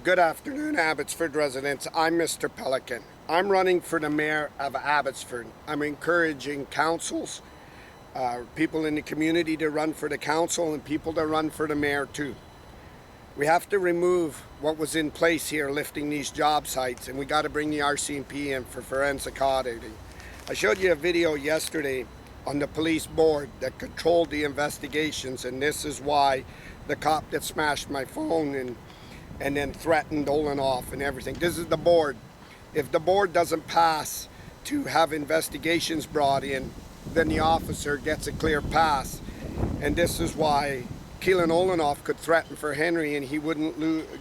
Good afternoon, Abbotsford residents. I'm Mr. Pelican. I'm running for the mayor of Abbotsford. I'm encouraging councils, people in the community to run for the council and people to run for the mayor too. We have to remove what was in place here lifting these job sites, and we got to bring the RCMP in for forensic auditing. I showed you a video yesterday on the police board that controlled the investigations, and this is why the cop that smashed my phone and then threatened Olenoff and everything. This is the board. If the board doesn't pass to have investigations brought in, then the officer gets a clear pass. And this is why Keelan Olenoff could threaten for Henry and he wouldn't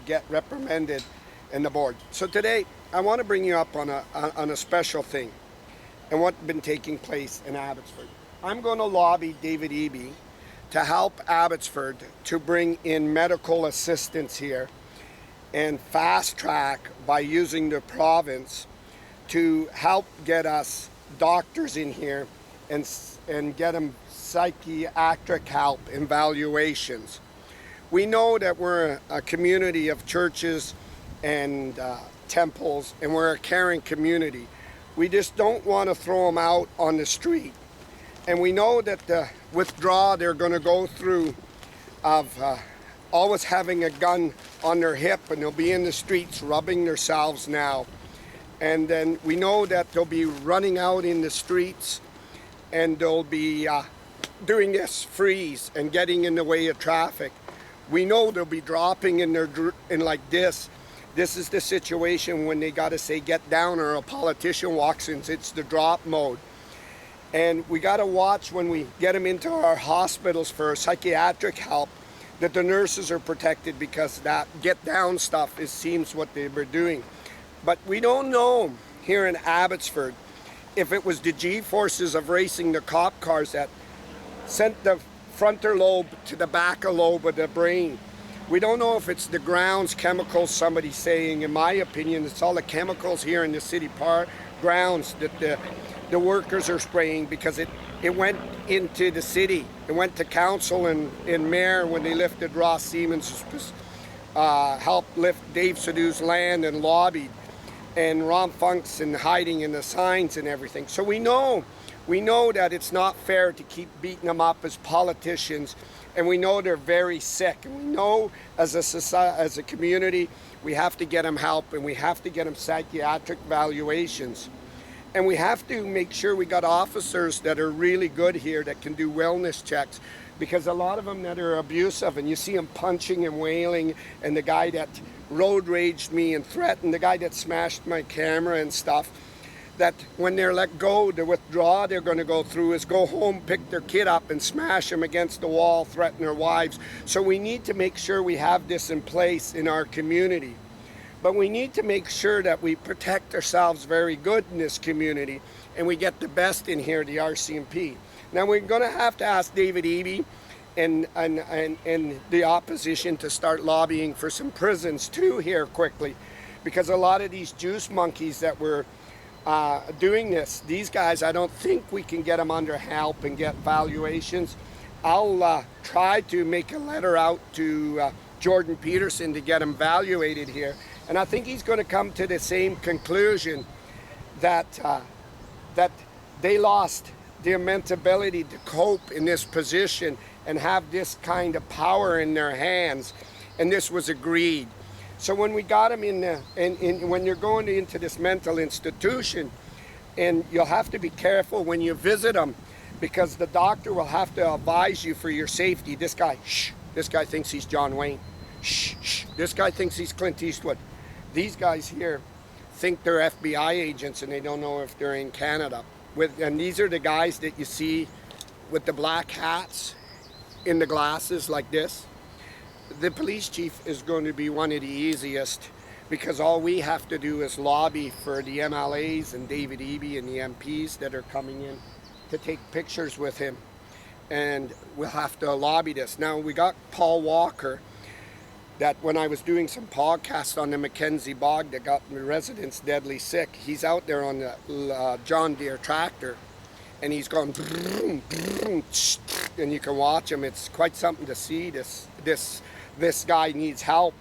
get reprimanded in the board. So today, I want to bring you up on a special thing and what's been taking place in Abbotsford. I'm going to lobby David Eby to help Abbotsford to bring in medical assistance here and fast track by using the province to help get us doctors in here and get them psychiatric help and evaluations. We know that we're a community of churches and temples, and we're a caring community. We just don't want to throw them out on the street. And we know that the withdrawal they're going to go through of always having a gun on their hip, and they'll be in the streets rubbing themselves now. And then we know that they'll be running out in the streets and they'll be doing this freeze and getting in the way of traffic. We know they'll be dropping in like this. This is the situation when they got to say get down or a politician walks in. It's the drop mode. And we got to watch when we get them into our hospitals for psychiatric help that the nurses are protected, because that get down stuff seems what they were doing. But we don't know here in Abbotsford if it was the G-forces of racing the cop cars that sent the frontal lobe to the back lobe of the brain. We don't know if it's the grounds chemicals, somebody's saying. In my opinion, it's all the chemicals here in the city park grounds that the workers are spraying, because it went into the city. It went to council and mayor when they lifted Ross Siemens, helped lift Dave Sadu's land and lobbied, and Ron Funk's and hiding in the signs and everything. So we know that it's not fair to keep beating them up as politicians, and we know they're very sick. And we know as a society, as a community, we have to get them help, and we have to get them psychiatric evaluations. And we have to make sure we got officers that are really good here that can do wellness checks, because a lot of them that are abusive, and you see them punching and wailing, and the guy that road raged me and threatened, the guy that smashed my camera and stuff, that when they're let go, the withdrawal they're going to go through is go home, pick their kid up and smash them against the wall, threaten their wives. So we need to make sure we have this in place in our community. But we need to make sure that we protect ourselves very good in this community, and we get the best in here, the RCMP. Now we're going to have to ask David Eby and the opposition to start lobbying for some prisons too here quickly, because a lot of these juice monkeys that were doing this, these guys, I don't think we can get them under help and get valuations. I'll try to make a letter out to Jordan Peterson to get him evaluated here. And I think he's going to come to the same conclusion that that they lost their mental ability to cope in this position and have this kind of power in their hands. And this was agreed. So when we got him when you're going into this mental institution, and you'll have to be careful when you visit them, because the doctor will have to advise you for your safety. This guy, shh, this guy thinks he's John Wayne. Shh, shh, this guy thinks he's Clint Eastwood. These guys here think they're FBI agents, and they don't know if they're in Canada. And these are the guys that you see with the black hats in the glasses like this. The police chief is going to be one of the easiest, because all we have to do is lobby for the MLAs and David Eby and the MPs that are coming in to take pictures with him. And we'll have to lobby this. Now we got Paul Walker, that when I was doing some podcasts on the Mackenzie Bog that got the residents deadly sick, he's out there on the John Deere tractor, and he's going vroom, vroom, and you can watch him. It's quite something to see. This guy needs help,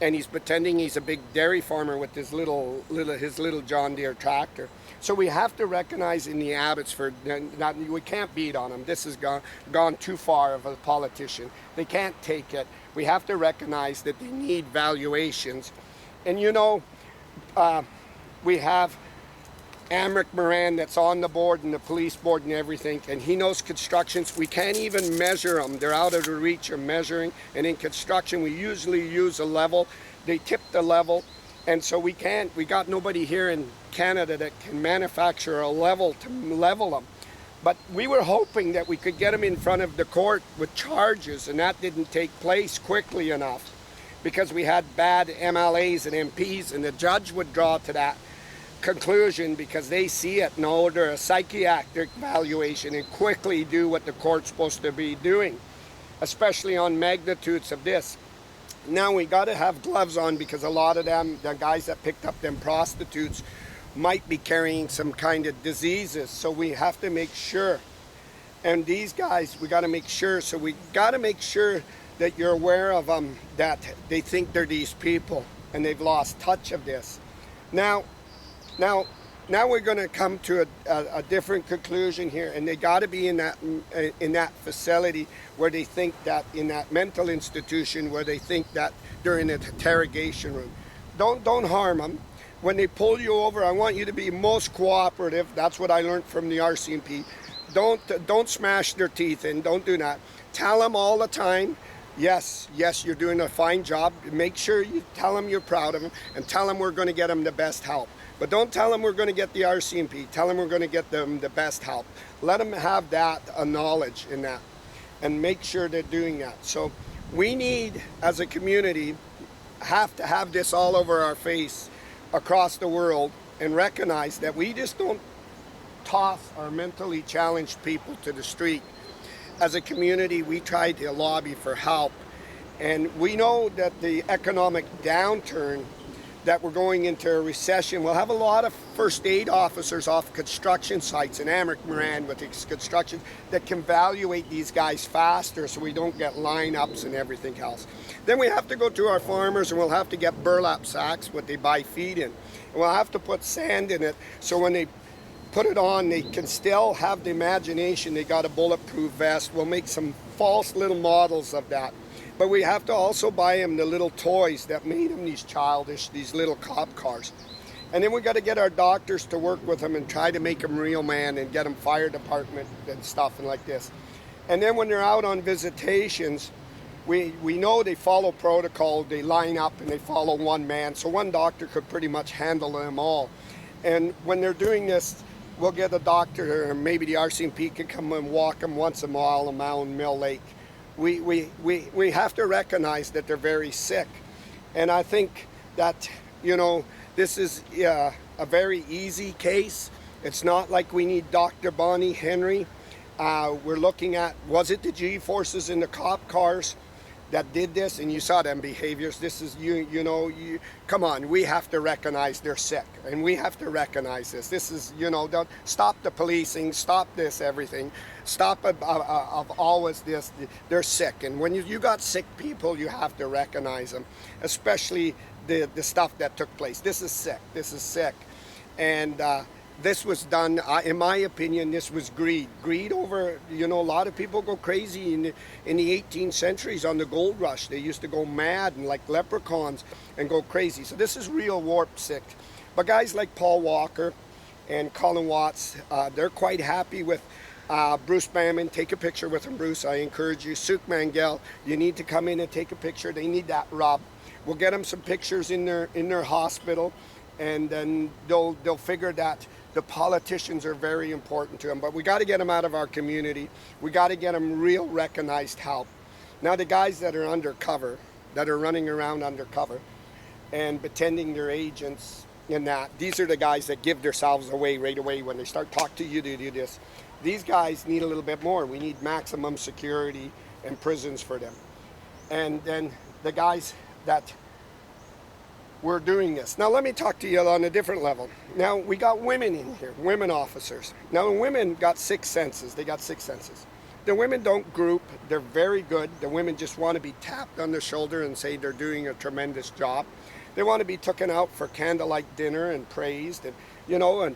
and he's pretending he's a big dairy farmer with his little John Deere tractor. So we have to recognize in the Abbotsford, we can't beat on them. This has gone too far of a politician. They can't take it. We have to recognize that they need valuations. And you know, we have Amric Moran that's on the board and the police board and everything, and he knows constructions. We can't even measure them. They're out of the reach of measuring. And in construction, we usually use a level. They tip the level. And so we can't, we got nobody here in Canada that can manufacture a level to level them. But we were hoping that we could get them in front of the court with charges, and that didn't take place quickly enough because we had bad MLAs and MPs, and the judge would draw to that conclusion because they see it and order a psychiatric evaluation and quickly do what the court's supposed to be doing, especially on magnitudes of this. Now we got to have gloves on because a lot of them, the guys that picked up them prostitutes, might be carrying some kind of diseases. So we have to make sure. And these guys, we got to make sure. So we got to make sure that you're aware of them, that they think they're these people and they've lost touch of this. Now we're going to come to a different conclusion here, and they got to be in that facility where they think that, in that mental institution where they think that they're in an interrogation room. Don't harm them. When they pull you over, I want you to be most cooperative. That's what I learned from the RCMP. Don't smash their teeth in. Don't do that. Tell them all the time, yes, you're doing a fine job. Make sure you tell them you're proud of them, and tell them we're going to get them the best help. But don't tell them we're going to get the RCMP. Tell them we're going to get them the best help. Let them have that knowledge in that, and make sure they're doing that. So we need, as a community, have to have this all over our face across the world, and recognize that we just don't toss our mentally challenged people to the street. As a community, we try to lobby for help. And we know that the economic downturn, that we're going into a recession. We'll have a lot of first aid officers off construction sites in Amric Moran with construction that can evaluate these guys faster so we don't get lineups and everything else. Then we have to go to our farmers, and we'll have to get burlap sacks, what they buy feed in. And we'll have to put sand in it so when they put it on, they can still have the imagination they got a bulletproof vest. We'll make some false little models of that. But we have to also buy them the little toys that made them these childish, these little cop cars. And then we got to get our doctors to work with them and try to make them real man, and get them fire department and stuff and like this. And then when they're out on visitations, we know they follow protocol. They line up and they follow one man. So one doctor could pretty much handle them all. And when they're doing this, we'll get a doctor, or maybe the RCMP can come and walk them once a while around Mill Lake. We have to recognize that they're very sick. And I think that, you know, this is a very easy case. It's not like we need Dr. Bonnie Henry. We're looking at, was it the G-forces in the cop cars that did this? And you saw them behaviors. This is, come on, we have to recognize they're sick. And we have to recognize this. This is, don't stop the policing, stop this everything. Stop of always this. They're sick. And when you got sick people, you have to recognize them, especially the stuff that took place. This is sick. This is sick. And this was done, in my opinion, this was greed. Greed over, a lot of people go crazy in the 18th centuries on the gold rush. They used to go mad and like leprechauns and go crazy. So this is real warp sick. But guys like Paul Walker and Colin Watts, they're quite happy with Bruce Bamman. Take a picture with him, Bruce. I encourage you. Suk Mangel, you need to come in and take a picture. They need that rub. We'll get them some pictures in their hospital, and then they'll figure that the politicians are very important to them. But we got to get them out of our community. We got to get them real recognized help. Now the guys that are undercover, that are running around undercover and pretending they're agents in that, these are the guys that give themselves away right away when they start talking to you to do this. These guys need a little bit more. We need maximum security and prisons for them. And then the guys that we're doing this. Now let me talk to you on a different level. Now we got women in here, women officers. Now women got 6 senses. They got 6 senses. The women don't group. They're very good. The women just want to be tapped on the shoulder and say they're doing a tremendous job. They want to be taken out for candlelight dinner and praised, and and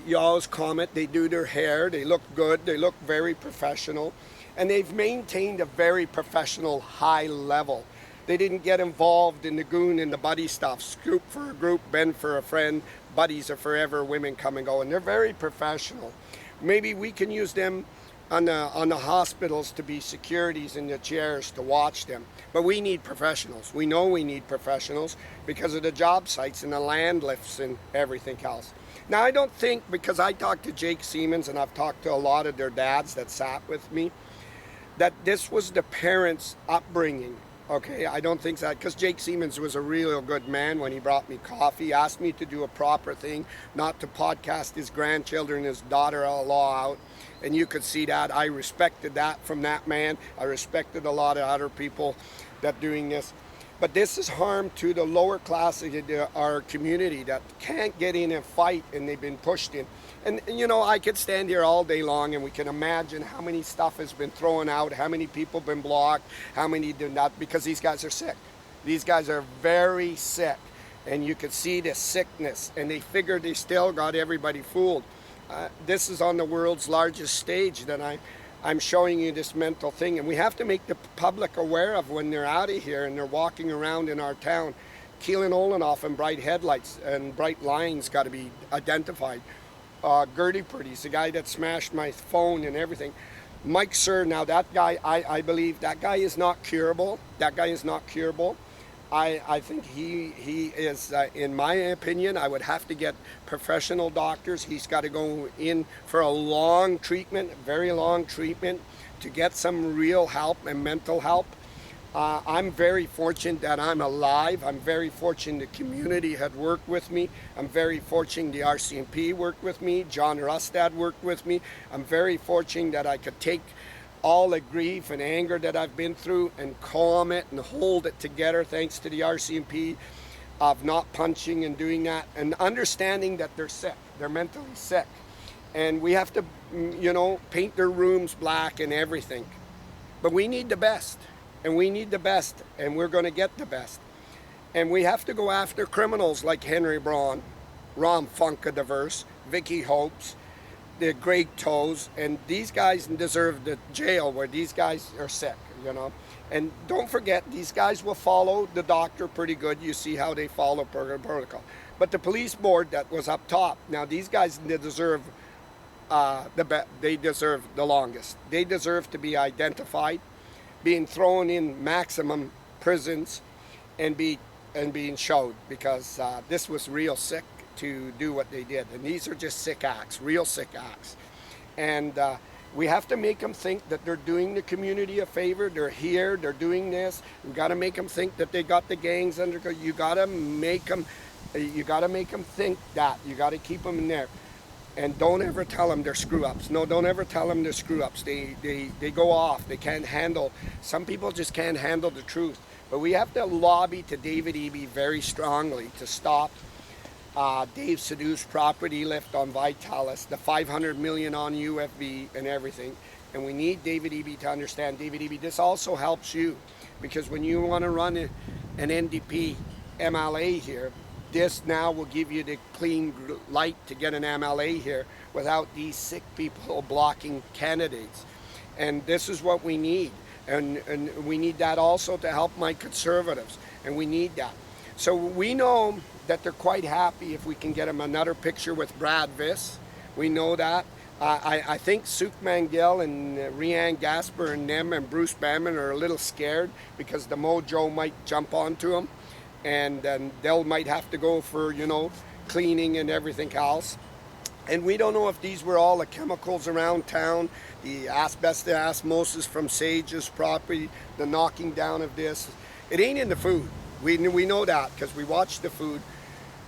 you always comment. They do their hair. They look good. They look very professional, and they've maintained a very professional high level. They didn't get involved in the goon and the buddy stuff. Scoop for a group, bend for a friend. Buddies are forever. Women come and go, and they're very professional. Maybe we can use them on the hospitals to be securities in the chairs to watch them. But we need professionals. We know we need professionals because of the job sites and the land lifts and everything else. Now, I don't think, because I talked to Jake Siemens and I've talked to a lot of their dads that sat with me, that this was the parents' upbringing. Okay, I don't think that, because Jake Siemens was a real good man when he brought me coffee, asked me to do a proper thing, not to podcast his grandchildren, his daughter-in-law out. And you could see that. I respected that from that man. I respected a lot of other people that doing this. But this is harm to the lower class of our community that can't get in and fight, and they've been pushed in. And I could stand here all day long, and we can imagine how many stuff has been thrown out, how many people have been blocked, how many do not, because these guys are sick. These guys are very sick, and you could see the sickness, and they figured they still got everybody fooled. This is on the world's largest stage that I'm showing you this mental thing, and we have to make the public aware of when they're out of here and they're walking around in our town. Keelan Olenoff and bright headlights and bright lines got to be identified. Gertie Purdy's the guy that smashed my phone and everything. Mike Sir, now that guy, I believe that guy is not curable. That guy is not curable. I think he is, in my opinion, I would have to get professional doctors. He's got to go in for a long treatment, very long treatment, to get some real help and mental help. I'm very fortunate that I'm alive. I'm very fortunate the community had worked with me. I'm very fortunate the RCMP worked with me. John Rustad worked with me. I'm very fortunate that I could take all the grief and anger that I've been through and calm it and hold it together, thanks to the RCMP, of not punching and doing that, and understanding that they're sick, they're mentally sick. And we have to, paint their rooms black and everything. But we need the best, and we need the best, and we're going to get the best. And we have to go after criminals like Henry Braun, Rom Funkadivers, Vicky Hopes, the Greg Toes, and these guys deserve the jail where these guys are sick, And don't forget, these guys will follow the doctor pretty good. You see how they follow protocol. But the police board that was up top, now these guys, they deserve they deserve the longest. They deserve to be identified, being thrown in maximum prisons, and being showed, because this was real sick to do what they did. And these are just sick acts, real sick acts. And we have to make them think that they're doing the community a favor. They're here, they're doing this. We got to make them think that they got the gangs under control. You got to make them think that. You got to keep them in there. And don't ever tell them they're screw-ups. No, don't ever tell them they're screw-ups. They go off. They can't handle. Some people just can't handle the truth. But we have to lobby to David Eby very strongly to stop Dave Sidhu's property lift on Vitalis, the $500 million on UFV and everything. And we need David Eby to understand. David Eby, this also helps you, because when you want to run an NDP MLA here, this now will give you the clean light to get an MLA here without these sick people blocking candidates. And this is what we need. And we need that also to help my Conservatives. And we need that. So we know that they're quite happy if we can get them another picture with Brad Viss. We know that. I think Suk Mangill and Rianne Gasper and them and Bruce Banman are a little scared because the mojo might jump onto them, and then they'll might have to go for, cleaning and everything else. And we don't know if these were all the chemicals around town, the asbestos from Sage's property, the knocking down of this. It ain't in the food. We know that because we watch the food.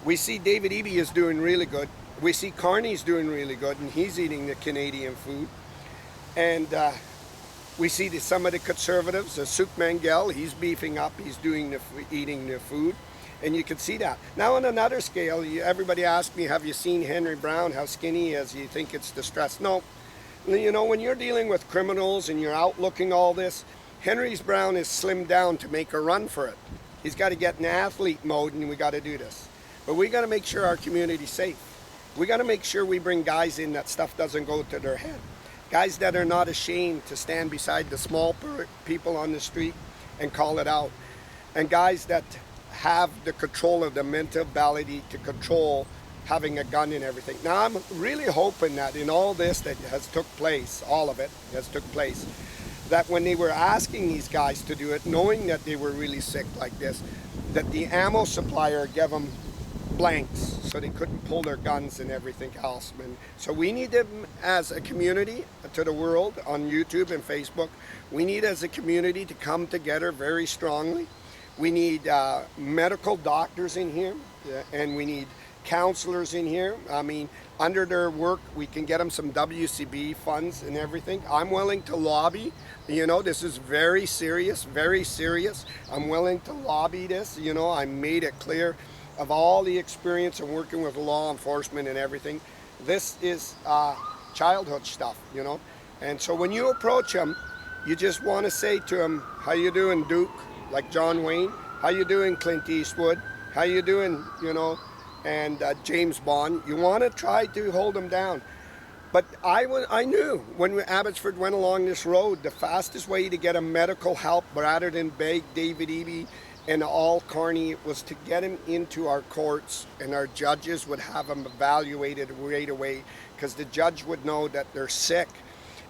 We see David Eby is doing really good. We see Carney's doing really good, and he's eating the Canadian food. And we see some of the Conservatives, Suk Mangill, he's beefing up, he's eating the food. And you can see that. Now on another scale, everybody asks me, have you seen Henry Brown, how skinny he is? You think it's the stress? No, You know, when you're dealing with criminals and you're outlooking all this, Henry's Brown is slimmed down to make a run for it. He's got to get in athlete mode, and we got to do this. But we got to make sure our community's safe. We got to make sure we bring guys in that stuff doesn't go to their head. Guys that are not ashamed to stand beside the small people on the street and call it out. And guys that have the control of the mentality to control having a gun and everything. Now, I'm really hoping that in all this that has took place, all of it has took place, that when they were asking these guys to do it, knowing that they were really sick like this, that the ammo supplier gave them blanks so they couldn't pull their guns and everything else. And so we need them as a community to the world on YouTube and Facebook. We need as a community to come together very strongly. We need medical doctors in here, and we need counselors in here. I mean, under their work, we can get them some WCB funds and everything. I'm willing to lobby. You know, this is very serious, very serious. I'm willing to lobby this. You know, I made it clear of all the experience of working with law enforcement and everything. This is childhood stuff, you know. And so when you approach them, you just want to say to them, how you doing, Duke? Like John Wayne. How you doing, Clint Eastwood? How you doing, you know, and James Bond? You want to try to hold them down. But I knew when Abbotsford went along this road, the fastest way to get a medical help rather than beg David Eby and all Carney was to get him into our courts, and our judges would have him evaluated right away, because the judge would know that they're sick.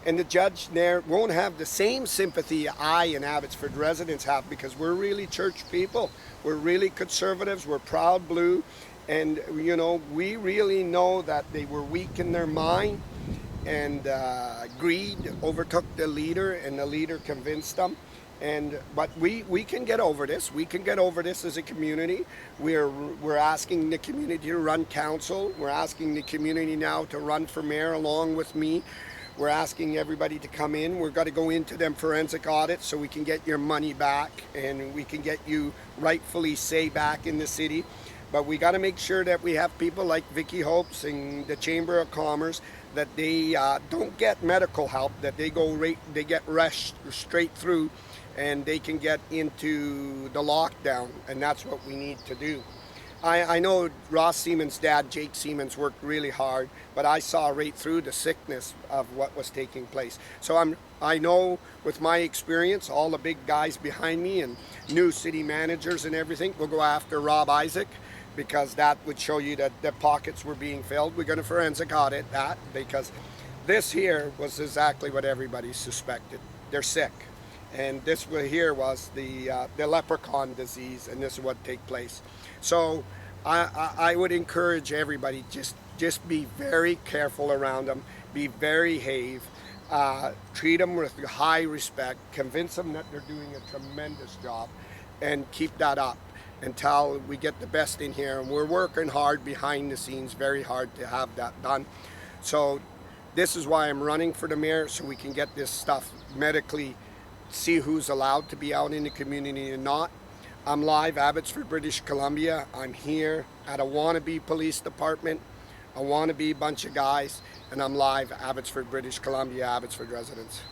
And the judge there won't have the same sympathy I and Abbotsford residents have, because we're really church people. We're really conservatives. We're proud blue. And, you know, we really know that they were weak in their mind, and greed overtook the leader, and the leader convinced them. But we can get over this. We can get over this as a community. We're asking the community to run council. We're asking the community now to run for mayor along with me. We're asking everybody to come in. We've got to go into them forensic audits so we can get your money back, and we can get you rightfully say back in the city. But we got to make sure that we have people like Vicky Hopes and the Chamber of Commerce, that they don't get medical help, that they get rushed straight through, and they can get into the lockdown, and that's what we need to do. I know Ross Seaman's dad, Jake Seamans, worked really hard, but I saw right through the sickness of what was taking place. So I know with my experience, all the big guys behind me and new city managers and everything will go after Rob Isaac, because that would show you that the pockets were being filled. We're going to forensic audit that, because this here was exactly what everybody suspected. They're sick. And this here was the leprechaun disease, and this is what take place. So I would encourage everybody, just be very careful around them, be very treat them with high respect, convince them that they're doing a tremendous job, and keep that up until we get the best in here. And we're working hard behind the scenes, very hard to have that done. So this is why I'm running for the mayor, so we can get this stuff medically, see who's allowed to be out in the community and not. I'm live, Abbotsford, British Columbia. I'm here at a wannabe police department, a wannabe bunch of guys, and I'm live, Abbotsford, British Columbia, Abbotsford residents.